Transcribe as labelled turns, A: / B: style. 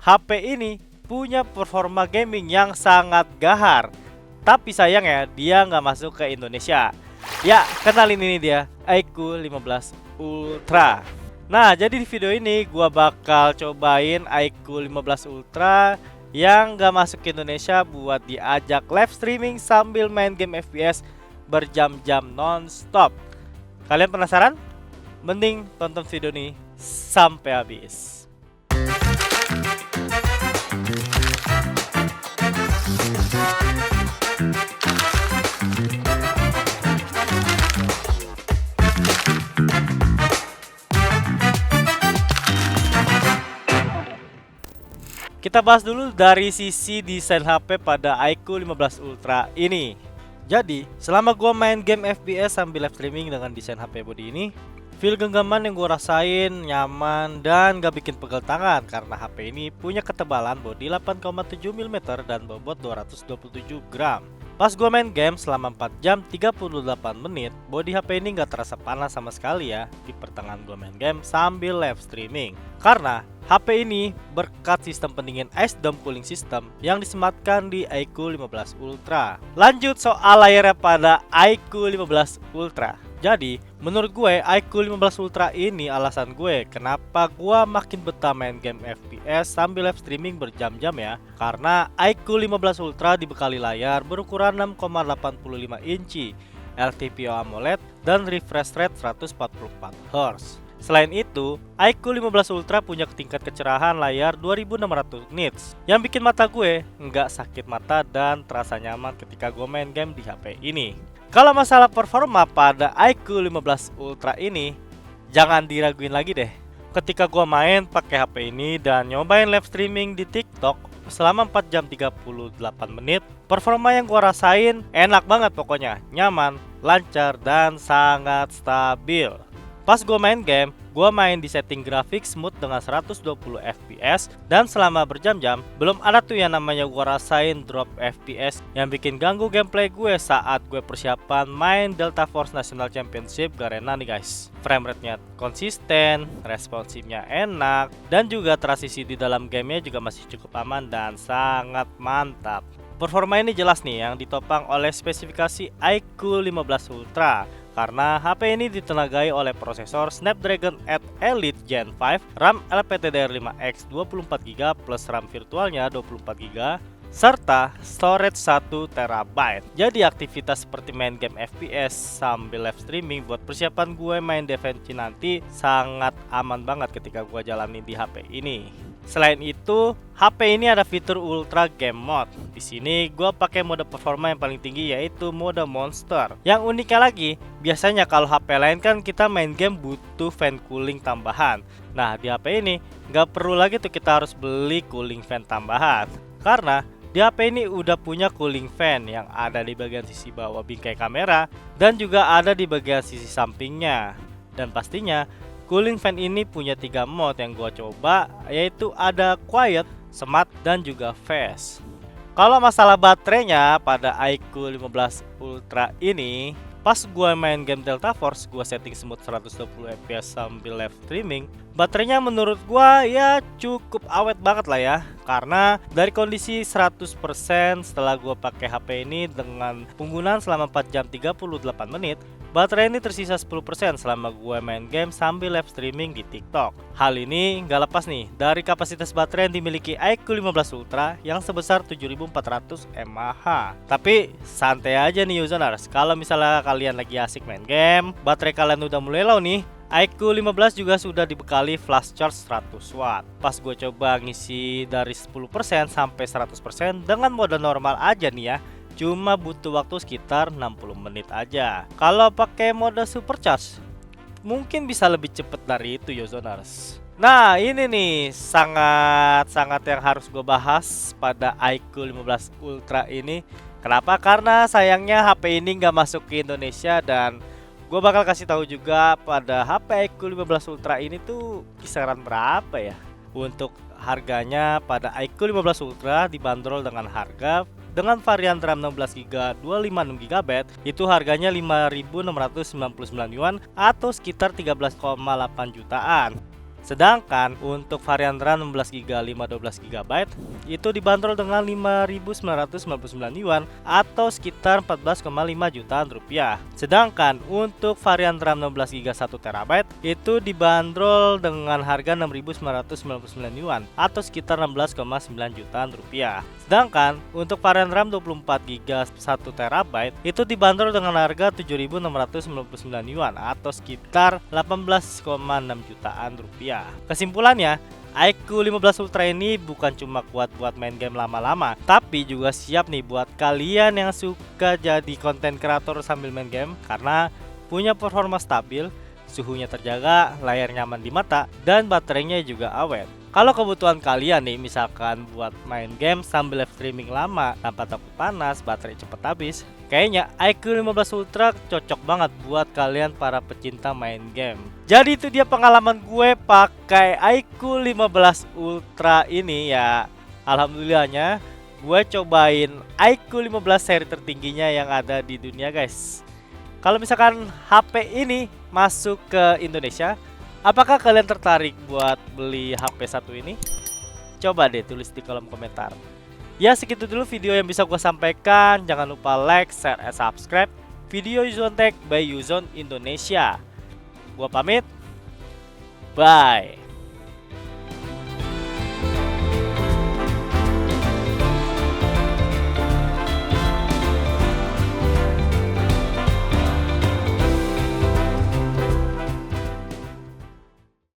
A: HP ini punya performa gaming yang sangat gahar. Tapi sayang ya, dia nggak masuk ke Indonesia. Ya, kenalin ini dia, iQOO 15 Ultra. Nah, jadi di video ini gua bakal cobain iQOO 15 Ultra yang nggak masuk ke Indonesia buat diajak live streaming sambil main game FPS berjam-jam non-stop. Kalian penasaran? Mending tonton video ini sampai habis. Kita bahas dulu dari sisi desain HP pada iQOO 15 Ultra ini. Jadi, selama gua main game FPS sambil live streaming dengan desain HP body ini, feel genggaman yang gua rasain nyaman dan gak bikin pegel tangan karena HP ini punya ketebalan body 8,7 mm dan bobot 227 gram. Pas gua main game selama 4 jam 38 menit, body HP ini gak terasa panas sama sekali ya di pertengahan gua main game sambil live streaming. Karena HP ini berkat sistem pendingin Ice Dome Cooling System yang disematkan di iQOO 15 Ultra. Lanjut soal layarnya pada iQOO 15 Ultra. Jadi, menurut gue iQOO 15 Ultra ini alasan gue kenapa gue makin betah main game FPS sambil live streaming berjam-jam ya. Karena iQOO 15 Ultra dibekali layar berukuran 6,85 inci, LTPO AMOLED dan refresh rate 144 Hz. Selain itu, iQOO 15 Ultra punya tingkat kecerahan layar 2600 nits yang bikin mata gue nggak sakit mata dan terasa nyaman ketika gue main game di HP ini. Kalau masalah performa pada iQOO 15 Ultra ini, jangan diraguin lagi deh. Ketika gue main pakai HP ini dan nyobain live streaming di TikTok selama 4 jam 38 menit, performa yang gue rasain enak banget pokoknya, nyaman, lancar, dan sangat stabil. Pas gue main game, gue main di setting grafik smooth dengan 120 fps dan selama berjam-jam belum ada tuh yang namanya gue rasain drop fps yang bikin ganggu gameplay gue saat gue persiapan main Delta Force National Championship Garena nih guys. Frame rate-nya konsisten, responsifnya enak, dan juga transisi di dalam gamenya juga masih cukup aman dan sangat mantap. Performa ini jelas nih yang ditopang oleh spesifikasi iQOO 15 Ultra. Karena HP ini ditenagai oleh prosesor Snapdragon 8 Elite Gen 5, RAM LPDDR5X 24GB plus RAM virtualnya 24GB, serta storage 1TB. Jadi aktivitas seperti main game FPS sambil live streaming buat persiapan gue main Defense nanti sangat aman banget ketika gue jalani di HP ini. Selain itu, HP ini ada fitur Ultra Game Mode. Di sini gue pakai mode performa yang paling tinggi yaitu mode Monster. Yang uniknya lagi, biasanya kalau HP lain kan kita main game butuh fan cooling tambahan. Nah di HP ini nggak perlu lagi tuh kita harus beli cooling fan tambahan. Karena di HP ini udah punya cooling fan yang ada di bagian sisi bawah bingkai kamera dan juga ada di bagian sisi sampingnya. Dan pastinya cooling fan ini punya 3 mode yang gua coba, yaitu ada quiet, smart, dan juga fast. Kalau masalah baterainya pada iQOO 15 Ultra ini, pas gua main game Delta Force, gua setting smooth 120 fps sambil live streaming, baterainya menurut gua ya cukup awet banget lah ya. Karena dari kondisi 100% setelah gua pakai HP ini dengan penggunaan selama 4 jam 38 menit, baterai ini tersisa 10% selama gue main game sambil live streaming di TikTok. Hal ini gak lepas nih dari kapasitas baterai yang dimiliki iQOO 15 Ultra yang sebesar 7400 mAh. Tapi santai aja nih users, kalau misalnya kalian lagi asik main game, baterai kalian udah mulai low nih, iQOO 15 juga sudah dibekali flash charge 100 watt. Pas gue coba ngisi dari 10% sampai 100% dengan mode normal aja nih ya, cuma butuh waktu sekitar 60 menit aja. Kalau pakai mode supercharge mungkin bisa lebih cepet dari itu Yozoners. Nah ini nih sangat yang harus gue bahas pada iQOO 15 Ultra ini. Kenapa? Karena sayangnya HP ini nggak masuk ke Indonesia, dan gue bakal kasih tahu juga pada HP iQOO 15 Ultra ini tuh kisaran berapa ya. Untuk harganya pada iQOO 15 Ultra dibanderol dengan harga dengan varian RAM 16GB 256GB itu harganya 5.699 yuan atau sekitar 13,8 jutaan. Sedangkan untuk varian RAM 16GB 512GB itu dibanderol dengan 5.999 yuan atau sekitar 14,5 jutaan rupiah. Sedangkan untuk varian RAM 16GB 1TB itu dibanderol dengan harga 6.999 yuan atau sekitar 16,9 jutaan rupiah. Sedangkan untuk varian RAM 24GB 1TB itu dibanderol dengan harga 7.699 yuan atau sekitar 18,6 jutaan rupiah. Kesimpulannya, iQOO 15 Ultra ini bukan cuma kuat buat main game lama-lama, tapi juga siap nih buat kalian yang suka jadi konten kreator sambil main game karena punya performa stabil, suhunya terjaga, layar nyaman di mata, dan baterainya juga awet. Kalau kebutuhan kalian nih misalkan buat main game sambil live streaming lama tanpa takut panas, baterai cepat habis, kayaknya iQOO 15 Ultra cocok banget buat kalian para pecinta main game. Jadi itu dia pengalaman gue pakai iQOO 15 Ultra ini ya. Alhamdulillahnya gue cobain iQOO 15 seri tertingginya yang ada di dunia guys. Kalau misalkan HP ini masuk ke Indonesia, apakah kalian tertarik buat beli HP satu ini? Coba deh tulis di kolom komentar. Ya segitu dulu video yang bisa gue sampaikan. Jangan lupa like, share, and subscribe video Yuzon Tech by Yuzon Indonesia. Gua pamit. Bye.